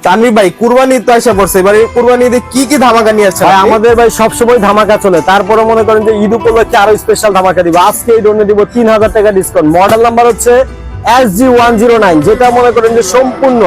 তানভীর ভাই কুরবানি তো আসা পড়ছে, এবারে কুরবানি ঈদে কি কি ধামাকা নিয়ে আসছে? ভাই আমাদের ভাই সবসময় ধামাকা চলে, তারপরে মনে করেন যে ঈদ উপলক্ষে আরো স্পেশাল ধামাকা দিব। আজকে এই ড্রোনে দিব 3000 টাকা ডিসকাউন্ট। মডেল নাম্বার হচ্ছে SG109, যেটা মনে করেন যে সম্পূর্ণ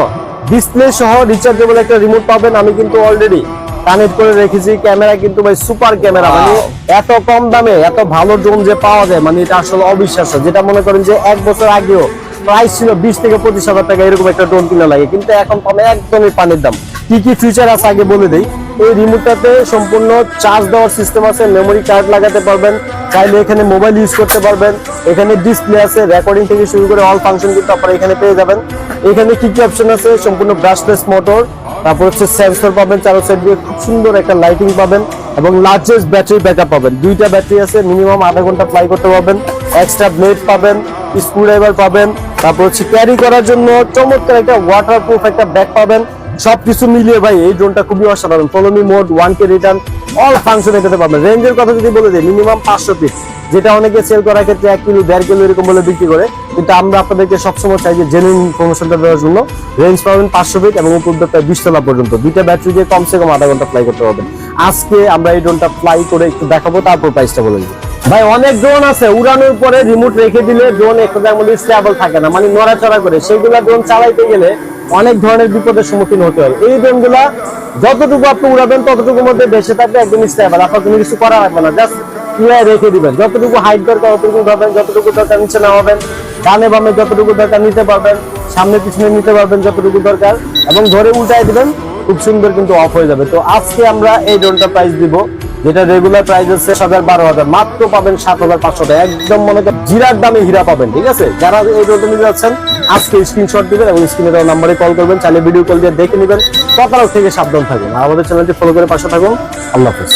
ডিসপ্লে সহ রিচার্জেবল একটা রিমোট পাবেন। আমি কিন্তু অলরেডি কানেক্ট করে রেখেছি। ক্যামেরা কিন্তু ভাই সুপার ক্যামেরা, মানে এত কম দামে এত ভালো ড্রোন যে পাওয়া যায়, মানে এটা আসলে অবিশ্বাস্য। যেটা মনে করেন যে 1 বছর আগেও প্রাইস ছিল 20 থেকে 25,000 টাকা, এরকম একটা ড্রোন কিনা লাগে, কিন্তু এখন পাবে একদমই পানির দাম। কি কি ফিচার আছে আগে বলে দেই। এই রিমোটটাতে সম্পূর্ণ চার্জ দেওয়ার সিস্টেম আছে, মেমোরি কার্ড লাগাতে পারবেন, চাইলে এখানে মোবাইল ইউজ করতে পারবেন। এখানে ডিসপ্লে আছে, রেকর্ডিং থেকে শুরু করে অল ফাংশন কিন্তু আপনারা এখানে পেয়ে যাবেন। এখানে কি কি অপশন আছে, সম্পূর্ণ ব্রাশলেস মোটর, তারপর হচ্ছে সেন্সর পাবেন, চারো সাইড দিয়ে খুব সুন্দর একটা লাইটিং পাবেন এবং লার্জেস্ট ব্যাটারি ব্যাকআপ পাবেন। 2টা ব্যাটারি আছে, মিনিমাম আধা ঘন্টা ফ্লাই করতে পারবেন। এক্সট্রা ব্লেড পাবেন, স্ক্রুড্রাইভার পাবেন, তারপর হচ্ছে ক্যারি করার জন্য চমৎকার একটা ওয়াটারপ্রুফ একটা ব্যাগ পাবেন। সবকিছু মিলিয়ে ভাই এই ড্রোনটা খুবই অসাধারণ। Follow me mode, 1K return, all function এটাতে পাবেন। রেঞ্জের কথা যদি বলে দিই, মিনিমাম 500 পিস, যেটা অনেকে সেল করার ক্ষেত্রে 1 কিলো 1.5 কিলো এরকম বলে বিক্রি করে, কিন্তু আমরা আপনাদেরকে সবসময় চাই যে জেনুইন ইনফরমেশনটা দেওয়ার জন্য। রেঞ্জ পাবেন 500 ফিট এবং উপর প্রায় 20 তলা পর্যন্ত। 2টা ব্যাটারি দিয়ে কমসে কম আধা ঘন্টা ফ্লাই করতে পারবেন। আজকে আমরা এই ড্রোনটা ফ্লাই করে একটু দেখাবো, তারপর প্রাইসটা বলে দিব। ভাই অনেক ড্রোন আছে উড়ানোর পরে রিমোট রেখে দিলে ড্রোন একটার মধ্যে স্টেবল থাকে না, মানে নড়াচড়া করে, সেগুলা ড্রোন চালাইতে গেলে অনেক ধরনের বিপদের সম্মুখীন হতে হয়। এই ড্রোনগুলা যতটুকু আপনি উড়াবেন ততটুকুর মধ্যে বেঁচে থাকবে, একদম স্টেবল, আপনার কোনো কিছু করা লাগবে না, জাস্ট রেখে দিবেন। যতটুকু হাইট দরকার ততটুকু ধরবেন, যতটুকু দরকার নিচে নামাবেন, ডানে বামে যতটুকু দরকার নিতে পারবেন, সামনে পিছনে নিতে পারবেন যতটুকু দরকার, এবং ধরে উল্টাই দিবেন, খুব সুন্দর কিন্তু অফ হয়ে যাবে। তো আজকে আমরা এই ড্রোনটা প্রাইস দিব, যেটা রেগুলার প্রাইস হচ্ছে 12,000, মাত্র পাবেন 7,500 টাকা। একদম মনে করেন জিরার দামে হীরা পাবেন, ঠিক আছে? যারা এই ড্রোনটা নিতে যাচ্ছেন আজকে স্ক্রিনশট দিবেন এবং স্ক্রিনে দেওয়া নাম্বারে কল করবেন, চাইলে ভিডিও কল দিয়ে দেখে নেবেন। প্রতারক থেকে সাবধান থাকুন, আর আমাদের চ্যানেলটি ফলো করে পাশে থাকুন। আল্লাহ হাফেজ।